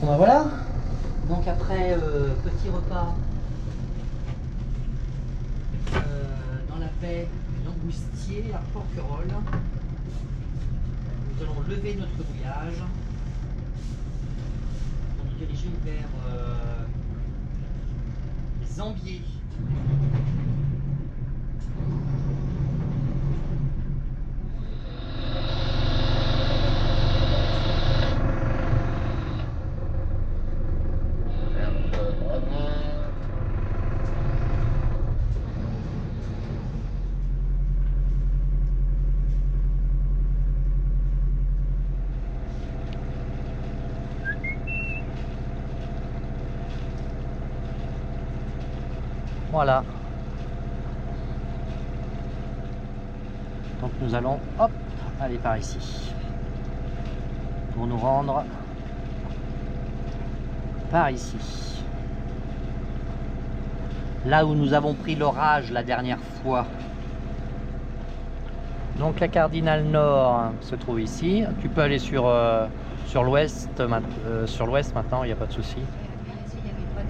Bon ben voilà. Donc après petit repas dans la baie Langoustier à Porquerolles, nous allons lever notre bouillage pour nous diriger vers les Ambiers. Voilà. Donc nous allons hop aller par ici pour nous rendre par ici. Là où nous avons pris l'orage la dernière fois. Donc la cardinale nord se trouve ici. Tu peux aller sur l'ouest maintenant, il n'y a pas de souci.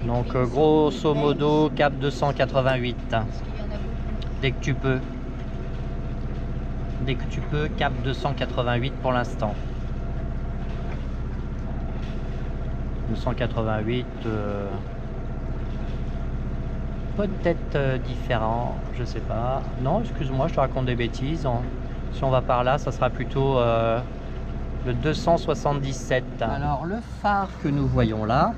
Donc grosso modo cap 288 dès que tu peux cap 288 pour l'instant. 288 peut-être différent, je sais pas. Non, excuse-moi, je te raconte des bêtises. Si on va par là, ça sera plutôt le 277. Alors le phare que nous voyons là,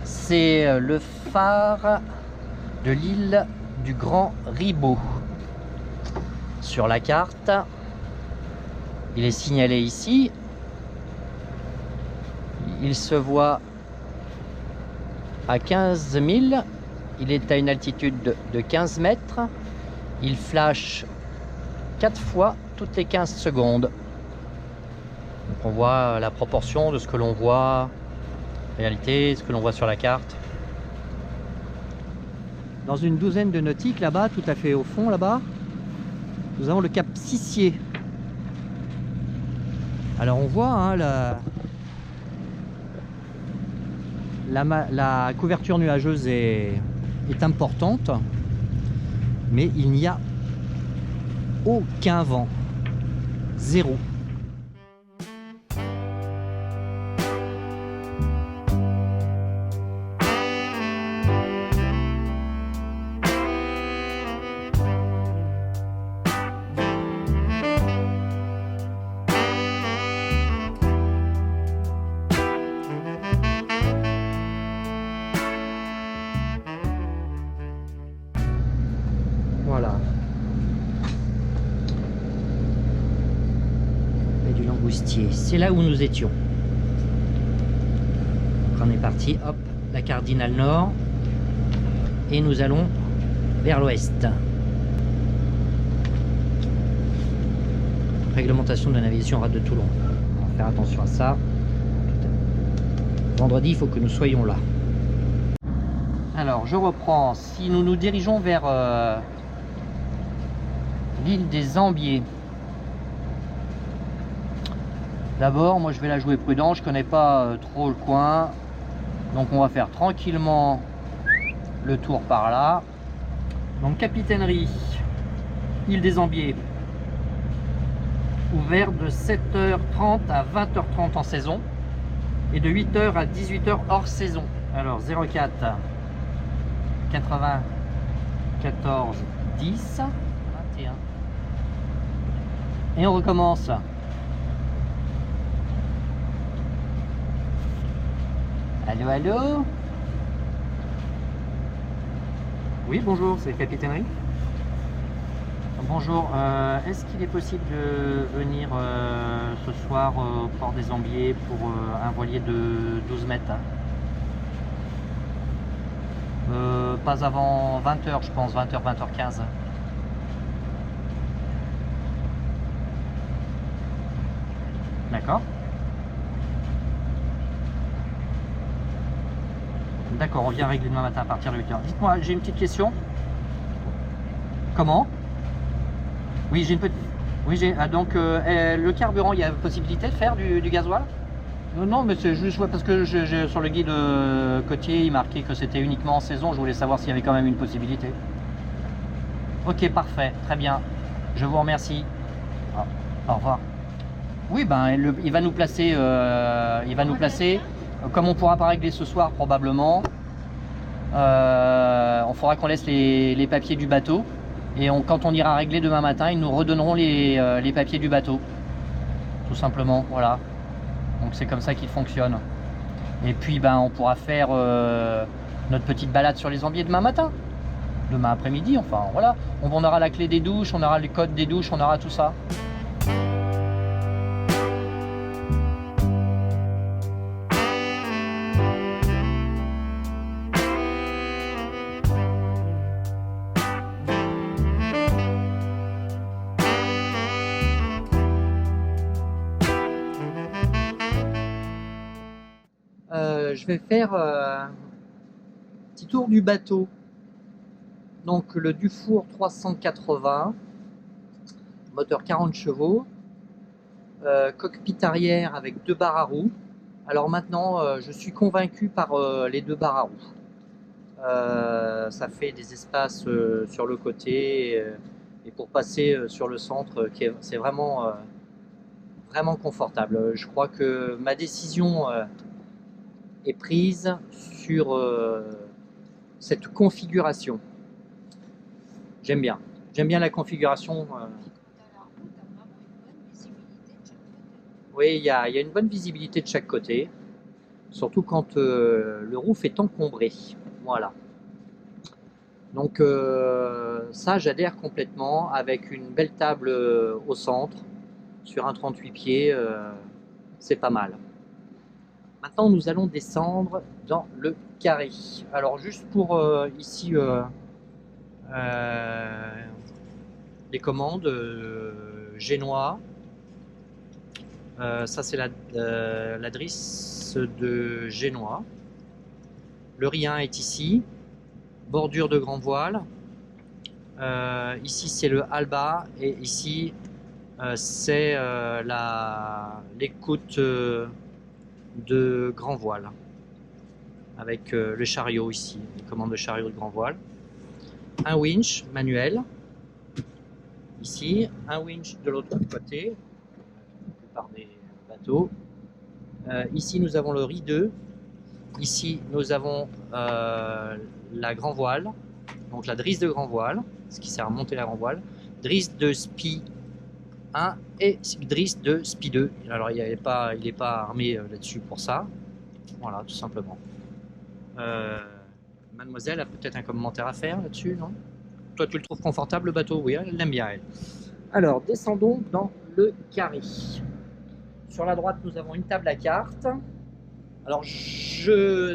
c'est le phare de l'île du Grand Ribot. Sur la carte, il est signalé ici. Il se voit à 15 000. Il est à une altitude de 15 mètres. Il flash 4 fois toutes les 15 secondes. Donc on voit la proportion de ce que l'on voit réalité, ce que l'on voit sur la carte. Dans une douzaine de nautiques là-bas, tout à fait au fond là-bas, nous avons le cap Sissier. Alors on voit hein, la couverture nuageuse est importante, mais il n'y a aucun vent, zéro. Voilà. Et du Langoustier. C'est là où nous étions. Donc on est parti, hop, la cardinale nord. Et nous allons vers l'ouest. Réglementation de la navigation rade de Toulon. On va faire attention à ça. Vendredi, il faut que nous soyons là. Alors, je reprends. Si nous nous dirigeons vers l'île des Ambiers. D'abord, moi je vais la jouer prudent, je connais pas trop le coin. Donc on va faire tranquillement le tour par là. Donc capitainerie, île des Ambiers. Ouvert de 7h30 à 20h30 en saison. Et de 8h à 18h hors saison. Alors 04 94 10 21. Et on recommence. Allô, allô? Oui, bonjour, c'est la capitainerie. Bonjour, est-ce qu'il est possible de venir ce soir au port des Ambiers pour un voilier de 12 mètres? Pas avant 20h, je pense, 20h, 20h15. D'accord. D'accord, on vient régler demain matin à partir de 8h. Dites-moi, j'ai une petite question. Comment? Oui, j'ai une petite... Oui, j'ai... Ah, donc, le carburant, il y a possibilité de faire du gasoil? Non, mais c'est juste parce que sur le guide côtier, il marquait que c'était uniquement en saison. Je voulais savoir s'il y avait quand même une possibilité. Ok, parfait, très bien. Je vous remercie. Au revoir. Oui, ben, il va nous placer. Comme on pourra pas régler ce soir probablement, on fera qu'on laisse les papiers du bateau. Et quand on ira régler demain matin, ils nous redonneront les papiers du bateau. Tout simplement, voilà. Donc c'est comme ça qu'il fonctionne. Et puis ben, on pourra faire notre petite balade sur les Ambiers demain matin. Demain après-midi, enfin voilà. On aura la clé des douches, on aura les codes des douches, on aura tout ça. Je vais faire un petit tour du bateau. Donc le Dufour 380, moteur 40 chevaux, cockpit arrière avec 2 barres à roues. Alors maintenant, je suis convaincu par les 2 barres à roues. Ça fait des espaces sur le côté et pour passer sur le centre, c'est vraiment, vraiment confortable. Je crois que ma décision est prise sur cette configuration. J'aime bien la configuration. Oui, il y a une bonne visibilité de chaque côté, surtout quand le roof est encombré. Voilà. Donc ça, j'adhère complètement avec une belle table au centre, sur un 38 pieds, c'est pas mal. Maintenant, nous allons descendre dans le carré. Alors, juste pour ici, les commandes, génois. Ça, c'est la drisse de génois. Le rien est ici. Bordure de grand voile. Ici, c'est le Alba. Et ici, c'est l'écoute de grand voile avec le chariot ici, les commandes de chariot de grand voile, un winch manuel ici, un winch de l'autre côté, la plupart des bateaux. Ici nous avons le RI2, ici nous avons la grand voile, donc la drisse de grand voile, ce qui sert à monter la grand voile, drisse de SPI 1 et drisse de SPI 2. Alors il n'est pas armé là-dessus pour ça. Voilà, tout simplement. Mademoiselle a peut-être un commentaire à faire là-dessus, non? Toi, tu le trouves confortable, le bateau? Oui, elle l'aime bien, elle. Alors, descendons dans le carré. Sur la droite, nous avons une table à cartes. Alors,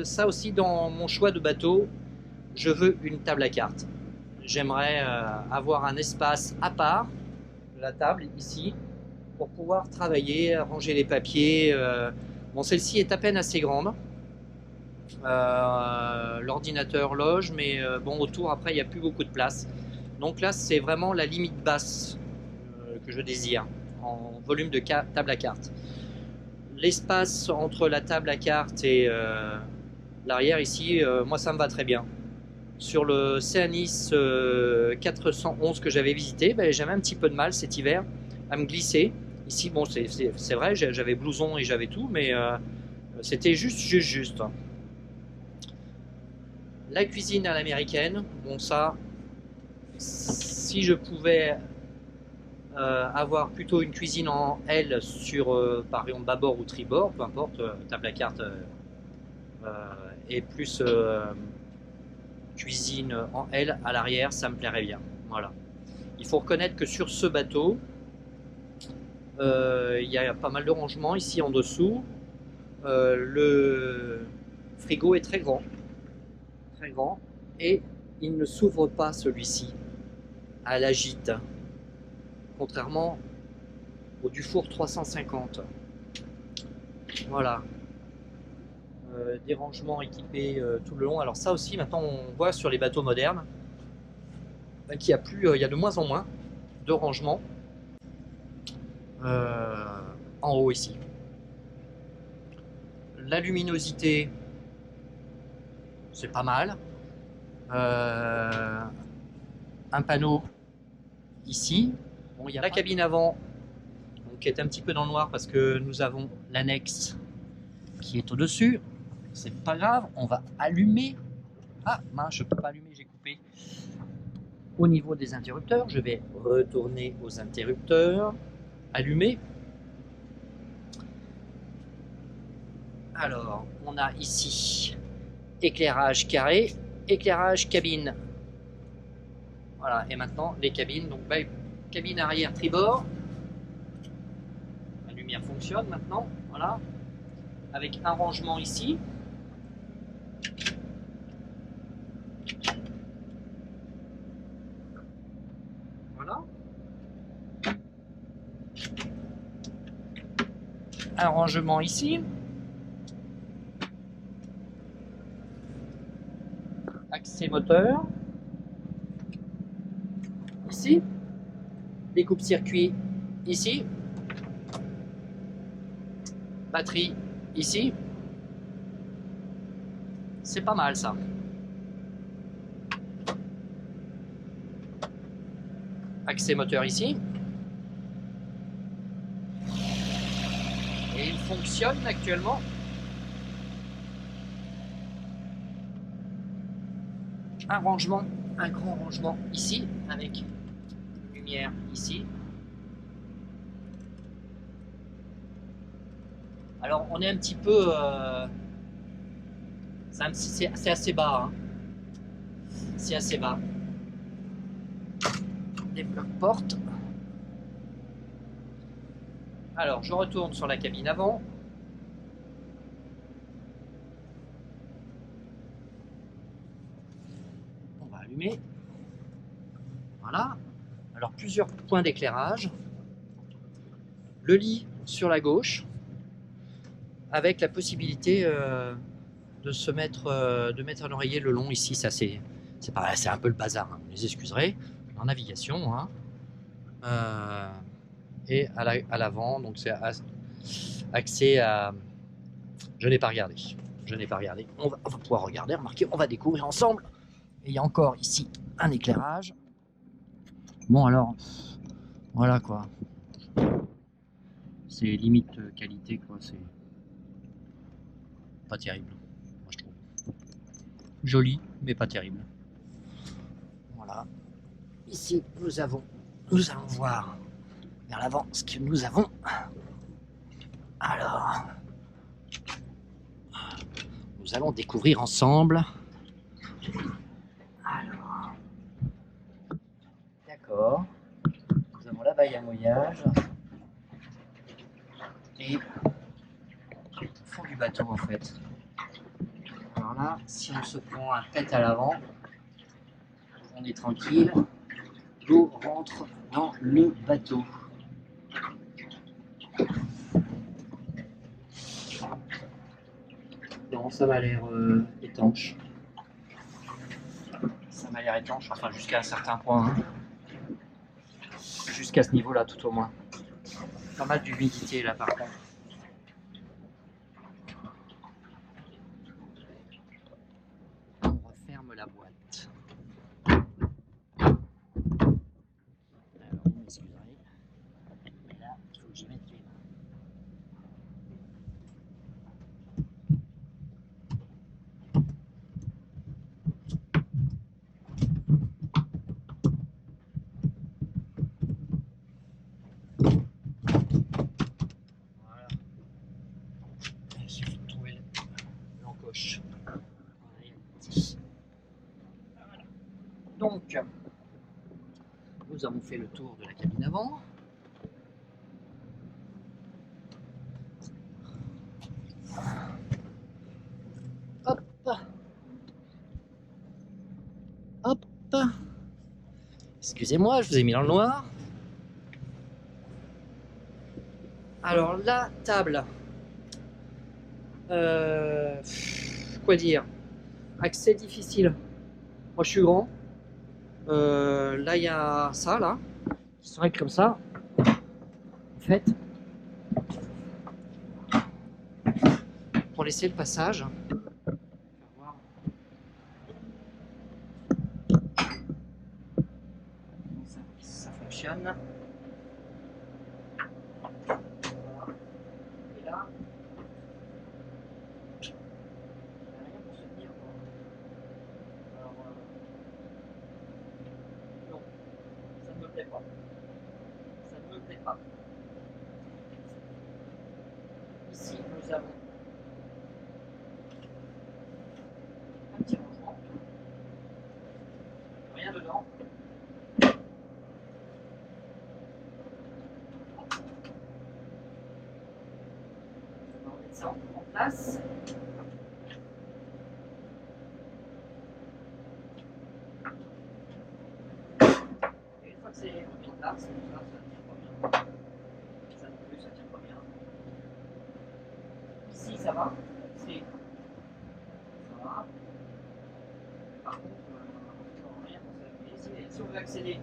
ça aussi, dans mon choix de bateau, je veux une table à cartes. J'aimerais avoir un espace à part de la table, ici, pour pouvoir travailler, ranger les papiers. Bon, celle-ci est à peine assez grande. L'ordinateur loge, mais bon, autour, après, il n'y a plus beaucoup de place. Donc là, c'est vraiment la limite basse que je désire, en volume de table à cartes. L'espace entre la table à cartes et l'arrière, ici, moi, ça me va très bien. Sur le Ceanis 411 que j'avais visité, ben, j'avais un petit peu de mal cet hiver à me glisser. Ici, bon, c'est vrai, j'avais blouson et j'avais tout, mais c'était juste. La cuisine à l'américaine, bon ça, si je pouvais avoir plutôt une cuisine en L sur par exemple bâbord ou tribord, peu importe, table à carte et plus cuisine en L à l'arrière, ça me plairait bien. Voilà. Il faut reconnaître que sur ce bateau, il y a pas mal de rangements ici en dessous. Le frigo est très grand et il ne s'ouvre pas celui-ci à la gîte, contrairement au Dufour 350. Voilà. Des rangements équipés tout le long. Alors ça aussi maintenant on voit sur les bateaux modernes qu'il y a plus, il y a de moins en moins de rangements en haut ici. la luminosité, c'est pas mal. Un panneau ici. Bon, il y a la cabine avant, donc, qui est un petit peu dans le noir parce que nous avons l'annexe qui est au-dessus. C'est pas grave, on va allumer. Ah mince, je peux pas allumer, j'ai coupé. Au niveau des interrupteurs, je vais retourner aux interrupteurs, allumer. Alors, on a ici éclairage carré, éclairage cabine. Voilà, et maintenant les cabines, donc cabine arrière tribord. La lumière fonctionne maintenant, voilà. Avec un rangement ici. Voilà. Un rangement ici. Accès moteur. Ici. Découpe-circuit ici. Batterie ici. C'est pas mal ça. Accès moteur ici. Et il fonctionne actuellement. Un rangement, un grand rangement ici, avec une lumière ici. Alors on est un petit peu... c'est assez bas. Hein. C'est assez bas. Des blocs-portes. Alors je retourne sur la cabine avant. On va allumer. Voilà. Alors plusieurs points d'éclairage. Le lit sur la gauche, avec la possibilité de se mettre, de mettre un oreiller le long ici. Ça c'est un peu le bazar. Hein. Vous les excuserez. En navigation. Hein. Et à l'avant, donc c'est accès à... Je n'ai pas regardé. Je n'ai pas regardé. On va pouvoir regarder, remarquez, on va découvrir ensemble. Et il y a encore ici un éclairage. Bon alors, voilà quoi. C'est limite qualité quoi, c'est pas terrible, moi je trouve. Joli, mais pas terrible. Voilà. Ici, nous allons voir vers l'avant ce que nous avons. Alors, nous allons découvrir ensemble. Alors, d'accord. Nous avons la baille à mouillage et le fond du bateau en fait. Alors là, si on se prend un pet à l'avant, on est tranquille. L'eau rentre dans le bateau. Non, ça m'a l'air étanche. Ça m'a l'air étanche, enfin jusqu'à un certain point. Hein. Jusqu'à ce niveau-là, tout au moins. Pas mal d'humidité là par contre. On referme la boîte. Alors, vous m'excuserez. Mais là, il faut que j'y mette les mains. Donc, nous avons fait le tour de la cabine avant. Hop. Hop. Excusez-moi, je vous ai mis dans le noir. Alors, la table. Quoi dire? Accès difficile. Moi, je suis grand. Là, il y a ça, là, qui serait comme ça. En fait, pour laisser le passage. Ça fonctionne. Et là, il n'y a rien pour se tenir. Alors, non, ça ne me plaît pas. Ça ne me plaît pas. Ici, nous avons un petit rangement. Rien dedans. On va remettre ça en place. Et une fois que c'est remis en place, ça tient pas bien. Ça non plus, ça tient pas bien. Ici, ça va. Ici, ça va. Par contre, rien pour s'appuyer. Si on veut accéder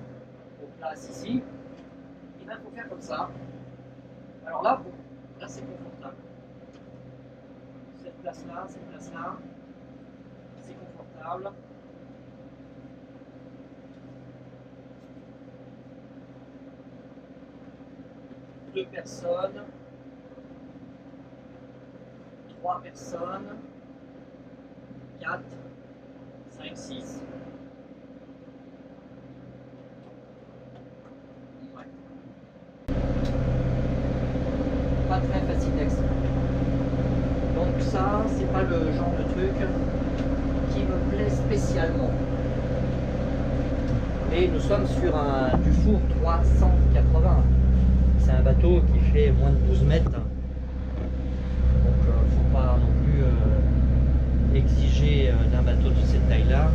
aux places ici, il faut faire comme ça. Alors là, bon, là c'est confortable. Cette place-là, c'est confortable. Deux personnes, 3 personnes, 4, 5, 6. Ouais. Pas très facile d'accès. Donc ça, c'est pas le genre de truc qui me plaît spécialement. Et nous sommes sur un Dufour 380. C'est un bateau qui fait moins de 12 mètres. Donc faut pas non plus exiger d'un bateau de cette taille-là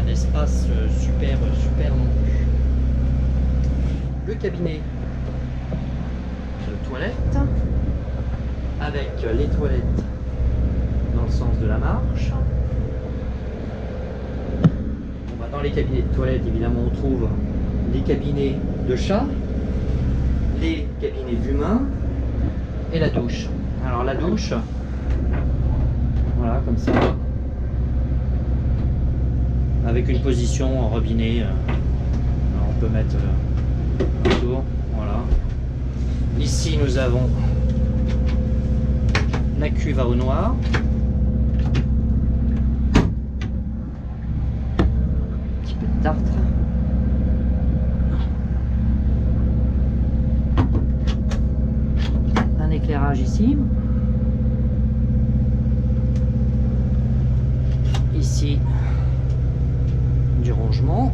un espace super non plus. Le cabinet de toilette avec les toilettes dans le sens de la marche. Bon, bah, dans les cabinets de toilette, évidemment, on trouve les cabinets de chat, les cabinets d'humains et la douche. Alors la douche, voilà, comme ça, avec une position en robinet. Alors on peut mettre autour, voilà. Ici nous avons la cuve à eau noire. Un petit peu de tartre. Un éclairage ici. Ici, du rangement.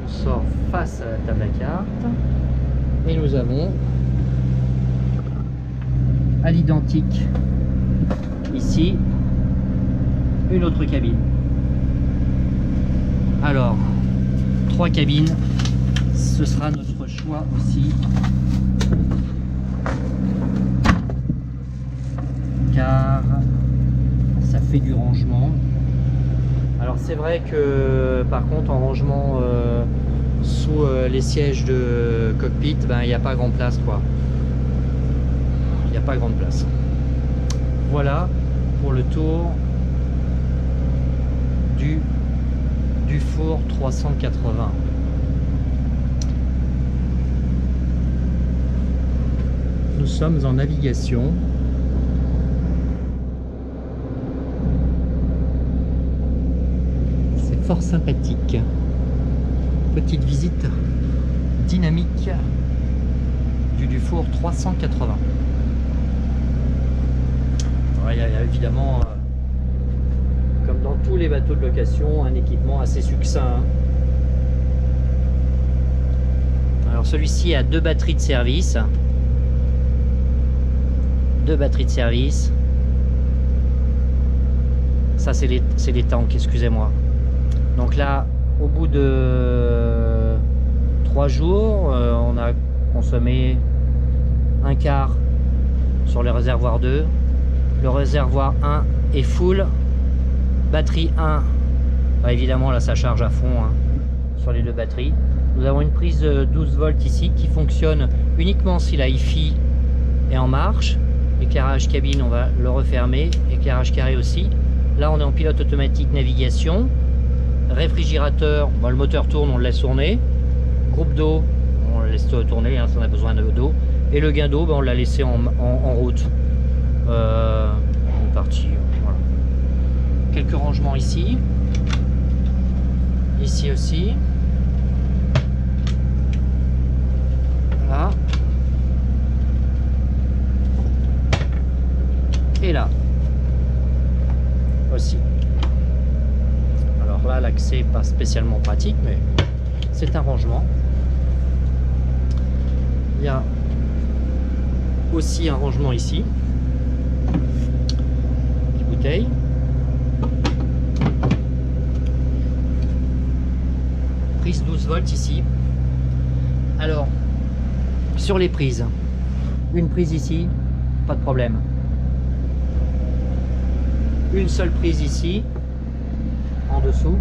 On sort face à la table à cartes et nous avons à l'identique ici une autre cabine. Alors, 3 cabines, ce sera notre choix aussi, car ça fait du rangement. Alors c'est vrai que par contre en rangement sous les sièges de cockpit, ben il n'y a pas grande place quoi. Il n'y a pas grande place. Voilà pour le tour du Dufour 380. Nous sommes en navigation. C'est fort sympathique. Petite visite dynamique du Dufour 380. Il y a évidemment, comme dans tous les bateaux de location, un équipement assez succinct. Alors celui-ci a 2 batteries de service. 2 batteries de service. Ça c'est les tanks, excusez-moi. Donc là, au bout de 3 jours, on a consommé un quart sur le réservoir 2. Le réservoir 1 est full. Batterie 1, bah évidemment là ça charge à fond. Hein. sur les deux batteries. Nous avons une prise 12 volts ici qui fonctionne uniquement si la Hi-Fi est en marche. Éclairage cabine, on va le refermer. Éclairage carré aussi. Là, on est en pilote automatique navigation. Réfrigérateur, bon, le moteur tourne, on le laisse tourner. Groupe d'eau, on le laisse tourner hein, si on a besoin d'eau. Et le gain d'eau, ben, on l'a laissé en route. On est parti. Voilà. Quelques rangements ici. Ici aussi. Là. Et là. Aussi. Alors là, l'accès n'est pas spécialement pratique, mais c'est un rangement. Il y a aussi un rangement ici. Petite bouteille. Prise 12 volts ici. Alors, sur les prises, une prise ici, pas de problème. Une seule prise ici, en dessous,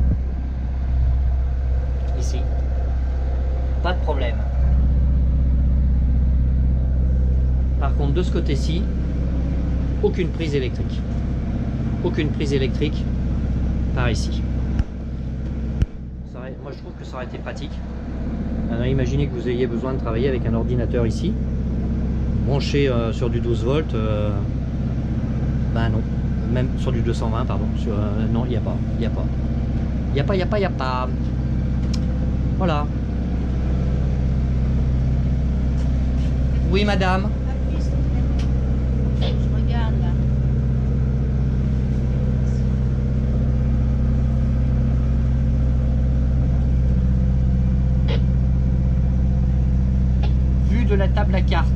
ici, pas de problème. Par contre, de ce côté-ci, aucune prise électrique. Aucune prise électrique par ici. Moi, je trouve que ça aurait été pratique. Alors, imaginez que vous ayez besoin de travailler avec un ordinateur ici, branché sur du 12 volts. Ben non. Même sur du 220, pardon. Non, il n'y a pas. Il n'y a pas. Il n'y a pas, il n'y a pas, il n'y a pas. Voilà. Oui, madame. Je regarde là. Vue de la table à cartes.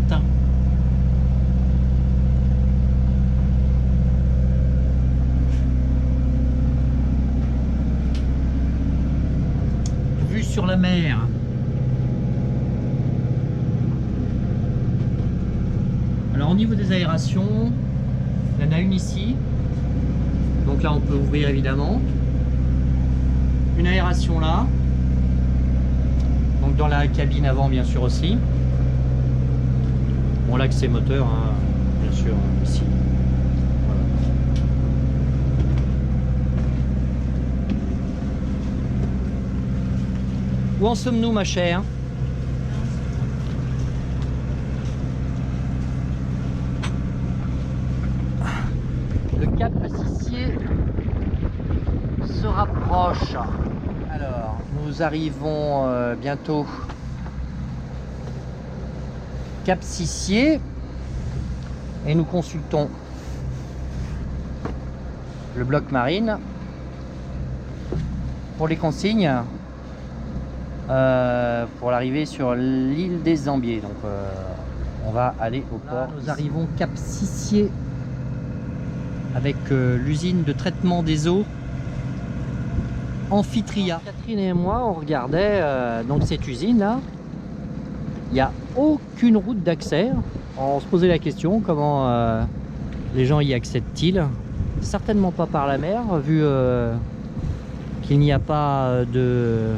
Vue sur la mer. Alors au niveau des aérations, il y en a une ici. Donc là on peut ouvrir évidemment. Une aération là. Donc dans la cabine avant bien sûr aussi. Bon l'accès moteur hein, bien sûr ici. Voilà. Où en sommes-nous ma chère? Le cap Sissier se rapproche. Alors, nous arrivons bientôt Cap Sissier et nous consultons le bloc marine pour les consignes pour l'arrivée sur l'île des Zambiers. Donc, on va aller au port. Là, nous arrivons Cap Sissier avec l'usine de traitement des eaux Amphitria. Catherine et moi, on regardait donc cette usine là. Il n'y a aucune route d'accès. On se posait la question comment les gens y accèdent-ils. Certainement pas par la mer, vu qu'il n'y a pas de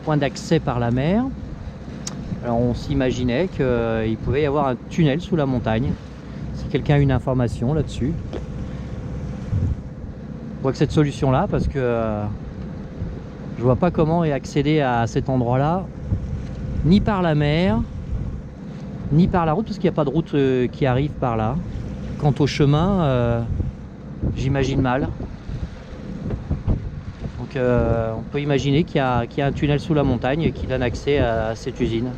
point d'accès par la mer. Alors on s'imaginait qu'il pouvait y avoir un tunnel sous la montagne. Si quelqu'un a une information là-dessus, on voit que cette solution là, parce que je vois pas comment est accéder à cet endroit là, ni par la mer, ni par la route, parce qu'il n'y a pas de route qui arrive par là. Quant au chemin, j'imagine mal. Donc on peut imaginer qu'il y a un tunnel sous la montagne qui donne accès à cette usine.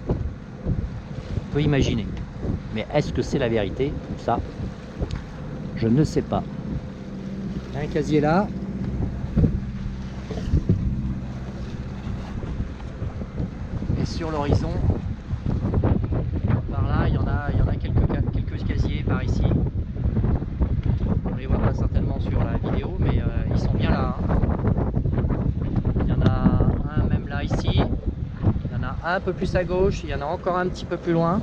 On peut imaginer. Mais est-ce que c'est la vérité? Ça, je ne sais pas. Il y a un casier là. Et sur l'horizon, par là, il y en a quelques casiers par ici. On les voit pas certainement sur la vidéo, mais ils sont bien là. Hein. Il y en a un même là ici. Il y en a un peu plus à gauche. Il y en a encore un petit peu plus loin.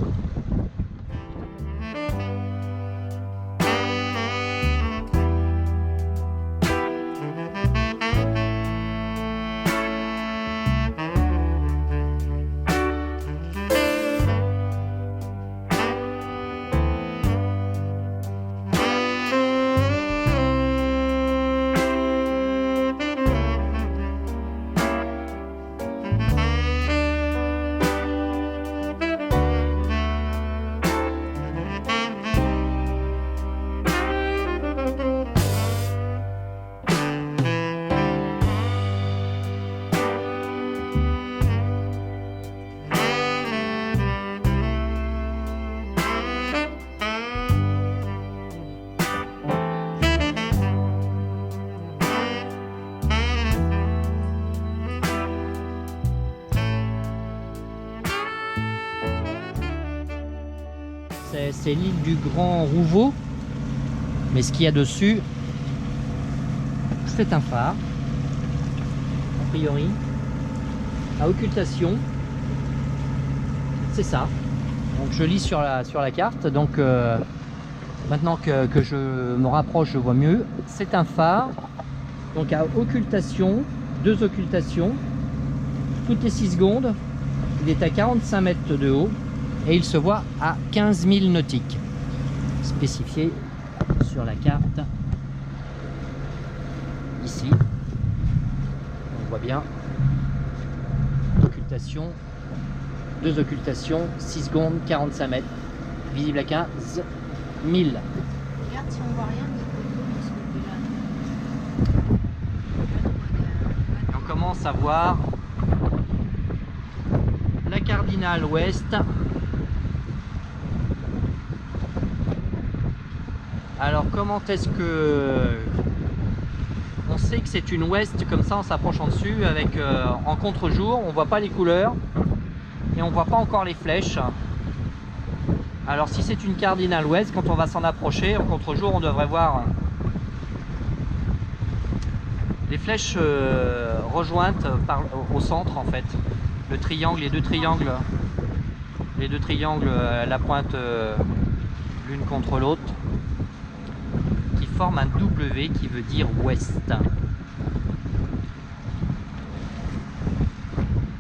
c'est l'île du Grand Rouveau. Mais ce qu'il y a dessus, c'est un phare, a priori, à occultation. C'est ça. Donc je lis sur la carte. Donc maintenant que je me rapproche, je vois mieux. C'est un phare. Donc à occultation, 2 occultations, toutes les 6 secondes. Il est à 45 mètres de haut et il se voit à 15 000 nautiques. Spécifié sur la carte. Ici. On voit bien. Occultation. 2 occultations, 6 secondes, 45 mètres. Visible à 15 000. Regarde si on voit rien de ce côté-là. Et on commence à voir la cardinale ouest. Alors comment est-ce que on sait que c'est une ouest comme ça en s'approchant dessus avec en contre-jour, on voit pas les couleurs et on voit pas encore les flèches. Alors si c'est une cardinale ouest, quand on va s'en approcher en contre-jour, on devrait voir les flèches rejointes au centre en fait. Le triangle, les deux triangles à la pointe l'une contre l'autre, qui forment un W qui veut dire ouest.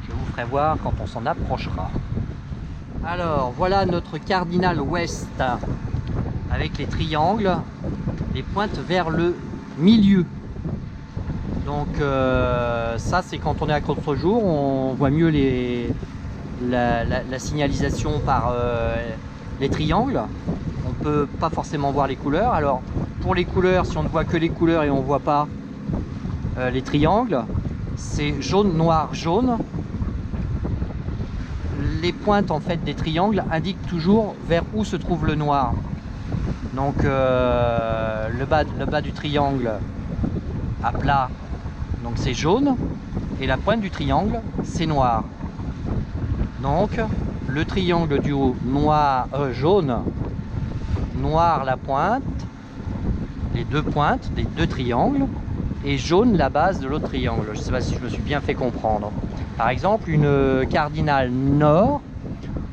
Je vous ferai voir quand on s'en approchera. Alors voilà notre cardinal ouest avec les triangles, les pointes vers le milieu. Donc ça c'est quand on est à contre-jour, on voit mieux la signalisation par les triangles. On peut pas forcément voir les couleurs. Alors pour les couleurs, si on ne voit que les couleurs et on voit pas les triangles, c'est jaune, noir, jaune. Les pointes en fait des triangles indiquent toujours vers où se trouve le noir. Donc le bas du triangle à plat, donc c'est jaune, et la pointe du triangle c'est noir. Donc le triangle du haut noir, jaune, noir la pointe, les deux pointes des deux triangles, et jaune la base de l'autre triangle. Je ne sais pas si je me suis bien fait comprendre. Par exemple, une cardinale nord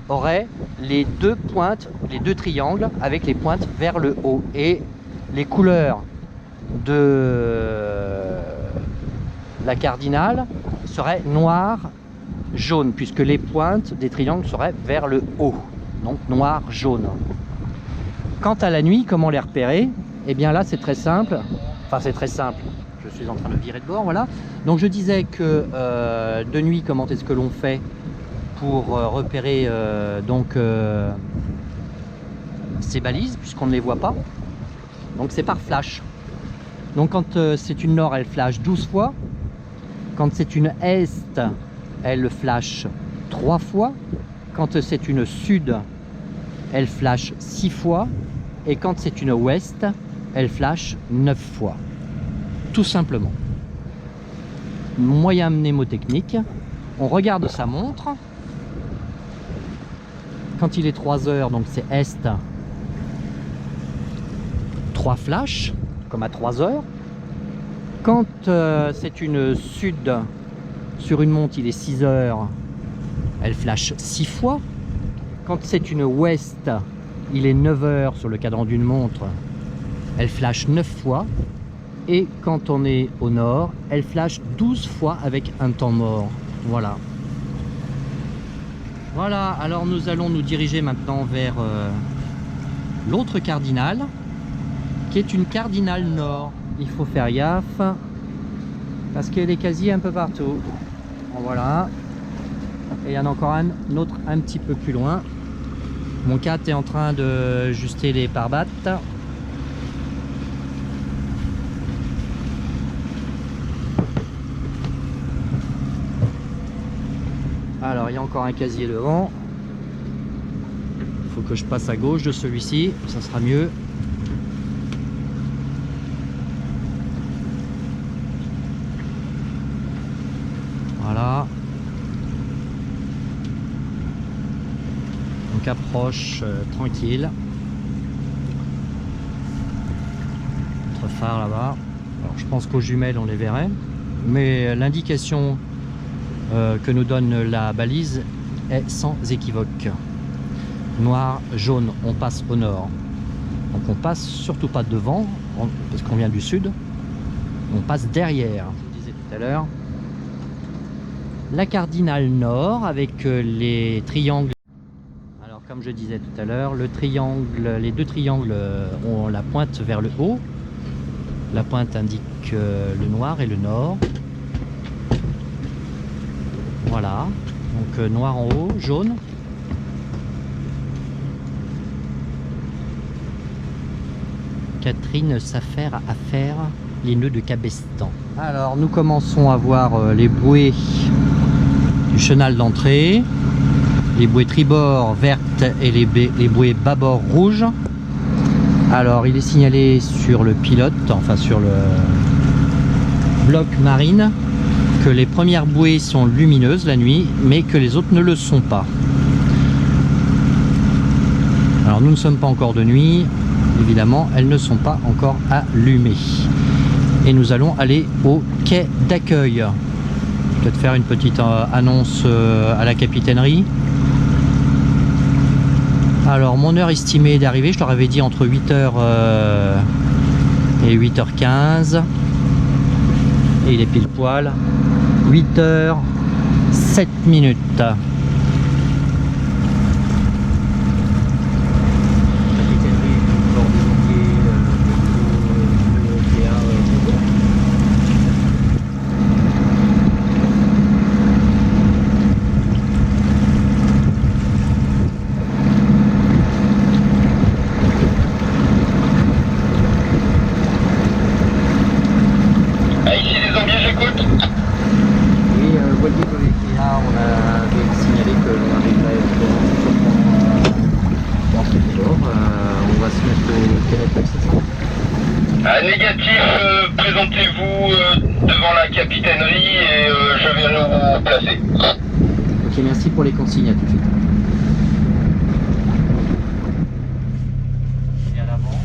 aurait les deux pointes, les deux triangles avec les pointes vers le haut, et les couleurs de la cardinale seraient noir, jaune, puisque les pointes des triangles seraient vers le haut, donc noir, jaune. Quant à la nuit, comment les repérer? Eh bien là c'est très simple, enfin c'est très simple, je suis en train de virer de bord, voilà. Donc je disais que de nuit, comment est-ce que l'on fait pour repérer ces balises, puisqu'on ne les voit pas? Donc c'est par flash. Donc quand c'est une nord, elle flash 12 fois. Quand c'est une est, elle flash 3 fois. Quand c'est une sud, elle flash 6 fois. Et quand c'est une ouest, elle flash 9 fois. Tout simplement. Moyen mnémotechnique. On regarde sa montre. Quand il est 3 heures, donc c'est est, 3 flashs, comme à 3 heures. Quand c'est une sud, sur une montre, il est 6 heures, elle flash 6 fois. Quand c'est une ouest, il est 9 heures sur le cadran d'une montre, elle flash 9 fois. Et quand on est au nord, elle flash 12 fois avec un temps mort. Voilà. Voilà, alors nous allons nous diriger maintenant vers l'autre cardinale, qui est une cardinale nord. Il faut faire gaffe, parce qu'elle est quasi un peu partout. Bon, voilà. Et il y en a encore un autre un petit peu plus loin. Mon 4 est en train de ajuster les pare-battes. Alors il y a encore un casier devant. Il faut que je passe à gauche de celui-ci, ça sera mieux. Voilà. Donc approche tranquille. phare là-bas. Alors je pense qu'aux jumelles on les verrait, mais l'indication que nous donne la balise est sans équivoque. Noir, jaune, on passe au nord. Donc on passe surtout pas devant, parce qu'on vient du sud. On passe derrière. Je vous disais tout à l'heure, la cardinale nord avec les triangles. Alors comme je disais tout à l'heure, les deux triangles ont la pointe vers le haut. La pointe indique le noir et le nord. Voilà, donc noir en haut, jaune. Catherine s'affaire à faire les nœuds de cabestan. Alors nous commençons à voir les bouées du chenal d'entrée, les bouées tribord vertes et les bouées bâbord rouges. Alors il est signalé sur le pilote, enfin sur le bloc marine, que les premières bouées sont lumineuses la nuit, mais que les autres ne le sont pas. Alors nous ne sommes pas encore de nuit, évidemment elles ne sont pas encore allumées. Et nous allons aller au quai d'accueil. Peut-être faire une petite annonce à la capitainerie. Alors mon heure estimée d'arrivée, je leur avais dit entre 8h et 8h15. Et il est pile poil 8h07 minutes. Négatif, présentez-vous devant la capitainerie et je vais vous placer. Ok, merci pour les consignes, à tout de suite. Et à l'avant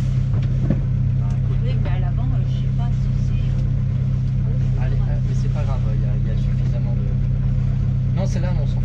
Oui, mais à l'avant, je sais pas si c'est. Allez, mais c'est pas grave, il y a suffisamment de... Non, c'est là, mon sang.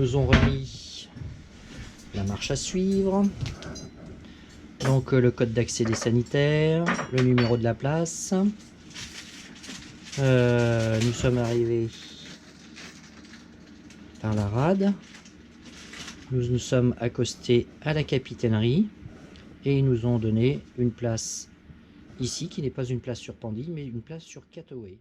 nous ont remis la marche à suivre. Donc le code d'accès des sanitaires, le numéro de la place. Nous sommes arrivés par la rade. Nous nous sommes accostés à la capitainerie et ils nous ont donné une place ici qui n'est pas une place sur Pandy mais une place sur Cataway.